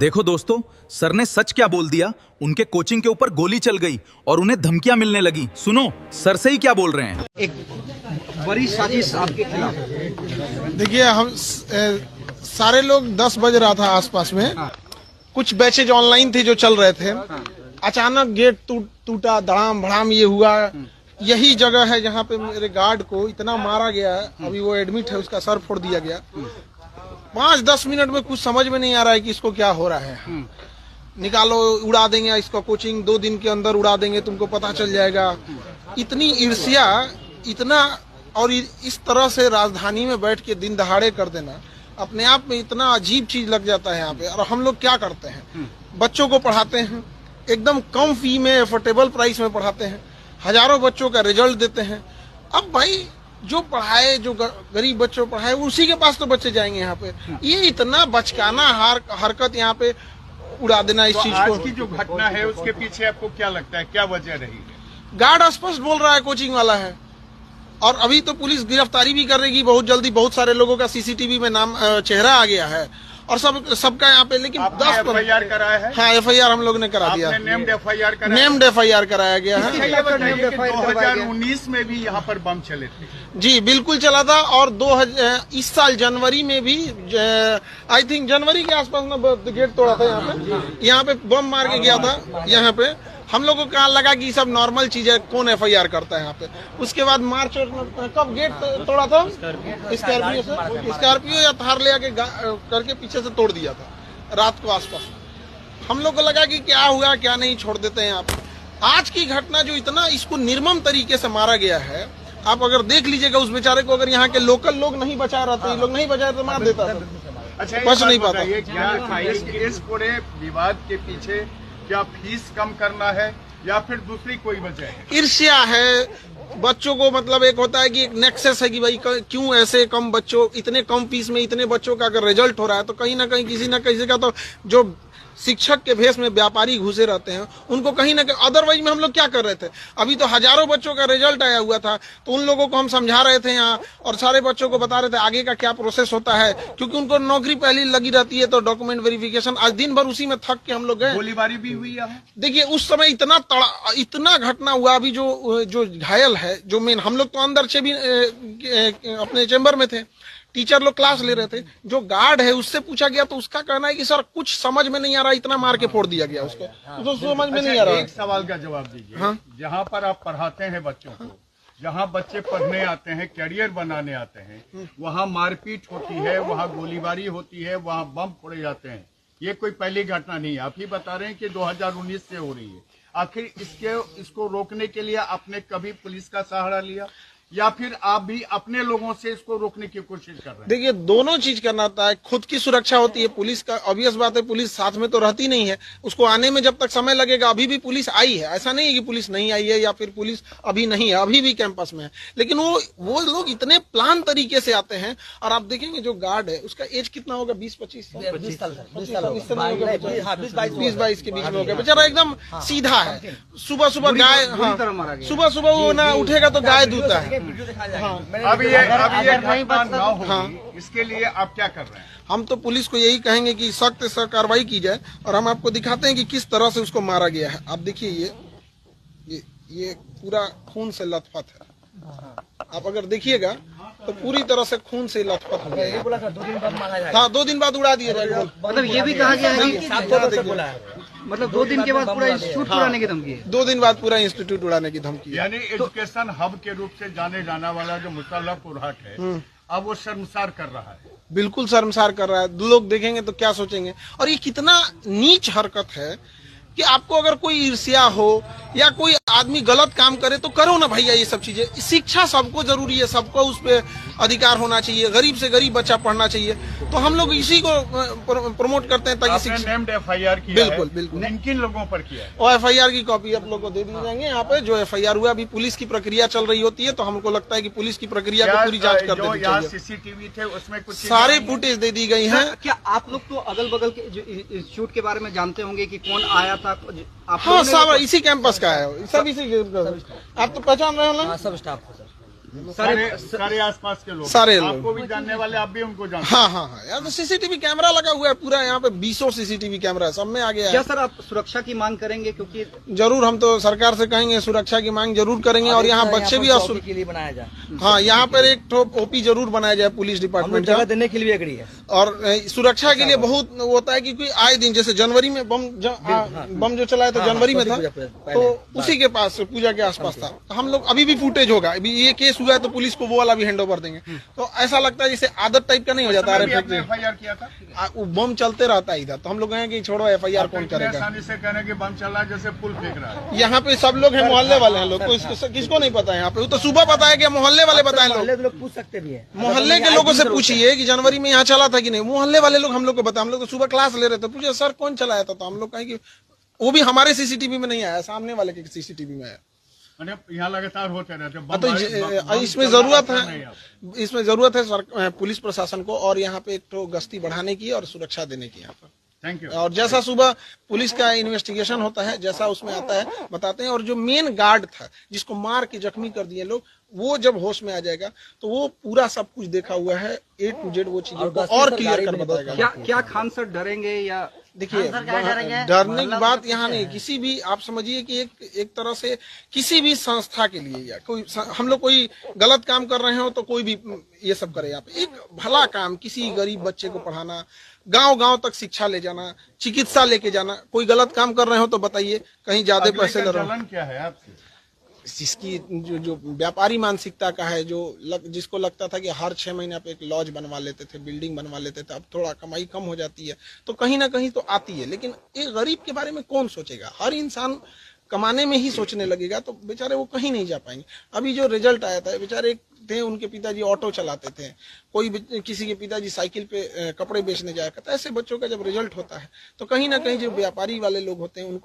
देखो दोस्तों, सर ने सच क्या बोल दिया। उनके कोचिंग के ऊपर गोली चल गई और उन्हें धमकियां मिलने लगी। सुनो सर से ही क्या बोल रहे हैं। एक बड़ी साजिश आपके खिलाफ। देखिए, हम सारे लोग 10 बज रहा था आसपास में। कुछ बैचेज ऑनलाइन थे जो चल रहे थे। अचानक गेट टूटा, धड़ाम भड़ाम ये हुआ। यही जगह है जहाँ पे मेरे गार्ड को इतना मारा गया है। अभी वो एडमिट है, उसका सर फोड़ दिया गया। 5-10 मिनट में कुछ समझ में नहीं आ रहा है कि इसको क्या हो रहा है। निकालो, उड़ा देंगे इसको, कोचिंग 2 दिन के अंदर उड़ा देंगे, तुमको पता चल जाएगा। इतनी ईर्ष्या, इतना, और इस तरह से राजधानी में बैठ के दिन दहाड़े कर देना अपने आप में इतना अजीब चीज लग जाता है यहाँ पे। और हम लोग क्या करते हैं, बच्चों को पढ़ाते हैं, एकदम कम फी में, एफोर्डेबल प्राइस में पढ़ाते हैं, हजारों बच्चों का रिजल्ट देते हैं। अब भाई जो पढ़ाए, जो गरीब बच्चों पढ़ाए, उसी के पास तो बच्चे जाएंगे यहाँ पे। ये इतना बचकाना हरकत यहाँ पे उड़ा देना इस चीज को। आज की जो घटना है उसके पीछे आपको क्या लगता है, क्या वजह रही है? गार्ड स्पष्ट बोल रहा है कोचिंग वाला है। और अभी तो पुलिस गिरफ्तारी भी करेगी बहुत जल्दी। बहुत सारे लोगों का सीसीटीवी में नाम, चेहरा आ गया है और सबका यहाँ पे। लेकिन 10 एफआईआर कराया है? हाँ, एफआईआर हम लोग ने करा दिया। नेम्ड एफआईआर कराया? नेम्ड एफआईआर कराया गया है। 2019 में भी यहाँ पर बम चले थे? जी बिल्कुल चला था। और इस साल जनवरी में भी, आई थिंक जनवरी के आसपास में गेट तोड़ा था यहाँ पे बम मार के गया था यहाँ पे। हम लोगों को कहा लगा कि सब नॉर्मल चीज है, कौन एफआईआर करता है यहाँ पे। उसके बाद मार्च कब गेट तोड़ा था? स्कॉर्पियो या थार ले आके करके पीछे से तोड़ दिया था रात को आसपास। हम लोग को लगा कि क्या हुआ क्या नहीं, छोड़ देते हैं यहाँ पे। आज की घटना जो इतना इसको निर्मम तरीके से मारा गया है, आप अगर देख लीजिएगा उस बेचारे को, अगर यहाँ के लोकल लोग नहीं बचा रहते, लोग नहीं बचाए तो मार देता था। अच्छा, बच नहीं पाता। इस पूरे विवाद के पीछे क्या फीस कम करना है या फिर दूसरी कोई वजह है? ईर्ष्या है बच्चों को। मतलब एक होता है कि एक नेक्सस है कि भाई क्यों ऐसे कम बच्चों, इतने कम फीस में इतने बच्चों का अगर रिजल्ट हो रहा है तो कहीं ना कहीं किसी ना किसी का तो, जो शिक्षक के भेष में व्यापारी घुसे रहते हैं, उनको कहीं ना कहीं। अदरवाइज में हम लोग क्या कर रहे थे, अभी तो हजारों बच्चों का रिजल्ट आया हुआ था, तो उन लोगों को हम समझा रहे थे यहाँ, और सारे बच्चों को बता रहे थे आगे का क्या प्रोसेस होता है, क्योंकि उनको नौकरी पहले लगी रहती है तो डॉक्यूमेंट वेरिफिकेशन। आज दिन भर उसी में थक के हम लोग गए। गोलीबारी भी हुई है। देखिए उस समय इतना घटना हुआ। अभी जो घायल है, जो मेन, हम लोग तो अंदर से भी अपने चेम्बर में थे, टीचर लोग क्लास ले रहे थे। जो गार्ड है उससे पूछा गया तो उसका कहना है कि सर कुछ समझ में नहीं आ रहा, इतना मार के फोड़ दिया गया उसको, तो समझ में नहीं आ रहा। एक सवाल का जवाब दीजिए। हाँ? जहाँ पर आप पढ़ाते हैं बच्चों को, जहाँ बच्चे पढ़ने आते हैं, कैरियर बनाने आते हैं, वहाँ मारपीट होती है, वहाँ गोलीबारी होती है, वहाँ बम फोड़े जाते हैं। ये कोई पहली घटना नहीं है। आप ही बता रहे हैं कि 2019 से हो रही है। आखिर इसको रोकने के लिए आपने कभी पुलिस का सहारा लिया या फिर आप भी अपने लोगों से इसको रोकने की कोशिश कर रहे हैं? देखिए दोनों चीज करना होता है। खुद की सुरक्षा होती है, पुलिस का ऑब्वियस बात है, पुलिस साथ में तो रहती नहीं है, उसको आने में जब तक समय लगेगा। अभी भी पुलिस आई है, ऐसा नहीं है कि पुलिस नहीं आई है या फिर पुलिस अभी नहीं है, अभी भी कैंपस में है। लेकिन वो लोग इतने प्लान तरीके से आते हैं। और आप देखेंगे जो गार्ड है उसका एज कितना होगा, 20-25 साल, 20-22 के बीच में होगा। बेचारा एकदम सीधा है। सुबह सुबह गाय, सुबह सुबह वो ना उठेगा तो गाय दूता है। अब ये घटना ना हो, इसके लिए आप क्या कर रहे हैं? हम तो पुलिस को यही कहेंगे कि सख्त से कार्रवाई की जाए। और हम आपको दिखाते हैं कि किस तरह से उसको मारा गया है। आप देखिए ये पूरा खून से लथपथ है। आप अगर देखिएगा तो पूरी तरह से खून से लथपथ हो गया। 2 दिन बाद मारा जाएगा। हाँ, 2 दिन बाद उड़ा दिया जाएगा। मतलब ये भी कहा गया है कि मतलब 2 दिन के बाद पूरा इंस्टीट्यूट उड़ाने की धमकी है। 2 दिन बाद पूरा इंस्टीट्यूट उड़ाने की धमकी है। यानी एजुकेशन हब के रूप से जाने जाने वाला जो मुसल्लफपुर हाट है, अब वो शर्मसार कर रहा है। बिल्कुल शर्मसार कर रहा है। लोग देखेंगे तो क्या सोचेंगे। और ये कितना नीच हरकत है कि आपको अगर कोई ईर्ष्या हो या कोई आदमी गलत काम करे तो करो ना भैया। ये सब चीजें, शिक्षा सबको जरूरी है, सबको उस पर अधिकार होना चाहिए। गरीब से गरीब बच्चा पढ़ना चाहिए। तो हम लोग इसी को प्रमोट करते हैं ताकि नेम्ड एफआईआर किया बिल्कुल बिल्कुल किन लोगों पर किया है? और एफआईआर की कॉपी आप लोग को दे दी जाएंगे। यहाँ पे जो एफआईआर हुआ, अभी पुलिस की प्रक्रिया चल रही होती है, तो हमको लगता है कि पुलिस की प्रक्रिया को पूरी जांच कर देनी चाहिए। सीसीटीवी थे उसमें कुछ सारे फुटेज दे दी गई हैं। क्या आप लोग तो अगल बगल के जो इंस्टीट्यूट के बारे में जानते होंगे कि कौन आया था? हाँ, सब इसी कैंपस का है, सब इसी कैंपस। आप तो पहचान रहे हो ना? सब स्टाफ है सर। सारे आसपास के लोग, सारे लोग। आपको भी जानने वाले, आप भी उनको जानते हाँ हाँ हाँ, यहाँ तो सीसीटीवी कैमरा लगा हुआ है पूरा, यहाँ पे 20 सीसीटीवी कैमरा है, सब में आ गया क्या है। सर आप सुरक्षा की मांग करेंगे, क्योंकि जरूर हम तो सरकार से कहेंगे सुरक्षा की मांग जरूर करेंगे, और यहाँ बच्चे भी के लिए बनाया जाए, हाँ, यहाँ पर एक तो ओपी जरूर बनाया जाए पुलिस डिपार्टमेंट का, जगह देने के लिए एग्री है। और सुरक्षा के लिए बहुत होता है, क्योंकि आए दिन जैसे जनवरी में बम जो चलाया था जनवरी में था, तो उसी के पास पूजा के आसपास था। तो हम लोग अभी भी फुटेज होगा, अभी ये केस हुआ है तो पुलिस को वो वाला भी हैंड ओवर देंगे। तो ऐसा लगता है जैसे आदत टाइप का नहीं हो जाता, हैं। आपने FIR किया था, वो बम चलते रहता है इधर, तो हम लोग कहें कि छोड़ो FIR कौन इतने करेगा। आसानी से कहने कि बम चल रहा है जैसे पुल फेंक रहा है। यहाँ पे सब लोग हैं, मोहल्ले वाले हैं लोग, किसको नहीं पता है यहाँ पे, वो तो सुबह पता है कि मोहल्ले वाले बताए लोग, लोग पूछ सकते भी है, मोहल्ले के लोगों से पूछिए कि जनवरी में यहाँ चला था कि नहीं, मोहल्ले वाले लोग हम लोग को बताए। हम लोग तो सुबह क्लास ले रहे थे, पूछे सर कौन चलाया था, तो हम लोग कहें कि वो भी हमारे सीसीटीवी में नहीं आया, सामने वाले के सीसीटीवी में आया। यहाँ लगातार होते रहते तो इसमें जरूरत है, पुलिस प्रशासन को, और यहाँ पे एक तो गश्ती बढ़ाने की और सुरक्षा देने की यहाँ पर। Thank you. और जैसा सुबह पुलिस का इन्वेस्टिगेशन होता है, जैसा उसमें आता है बताते हैं। और जो मेन गार्ड था जिसको मार के जख्मी कर दिए लोग, वो जब होश में आ जाएगा तो वो पूरा सब कुछ देखा हुआ है, A to Z वो चीजों को और क्लियर कर बताएगा। क्या खान सर डरेंगे या देखिए, डरने की बात यहाँ नहीं, किसी भी आप समझिए कि एक तरह से किसी भी संस्था के लिए, या कोई हम लोग कोई गलत काम कर रहे हो तो कोई भी ये सब करे, आप एक भला काम, किसी गरीब बच्चे को पढ़ाना, गांव तक शिक्षा ले जाना, चिकित्सा लेके जाना, कोई गलत काम कर रहे हो तो बताइए, कहीं ज्यादा पैसे ले रहे हो। क्या है आपसे? जिसकी जो व्यापारी मानसिकता का है, जिसको लगता था कि हर 6 महीने पे एक लॉज बनवा लेते थे, बिल्डिंग बनवा लेते थे, अब थोड़ा कमाई कम हो जाती है तो कहीं ना कहीं तो आती है, लेकिन एक गरीब के बारे में कौन सोचेगा? हर इंसान कमाने में ही सोचने लगेगा, तो बेचारे वो कहीं नहीं जा पाएंगे। अभी जो रिजल्ट आया था, बेचारे थे, उनके पिताजी ऑटो चलाते थे, किसी के पिताजी साइकिल पे कपड़े बेचने जाया करता, ऐसे बच्चों का जब रिजल्ट होता है तो कहीं ना कहीं जो व्यापारी वाले लोग होते हैं उनको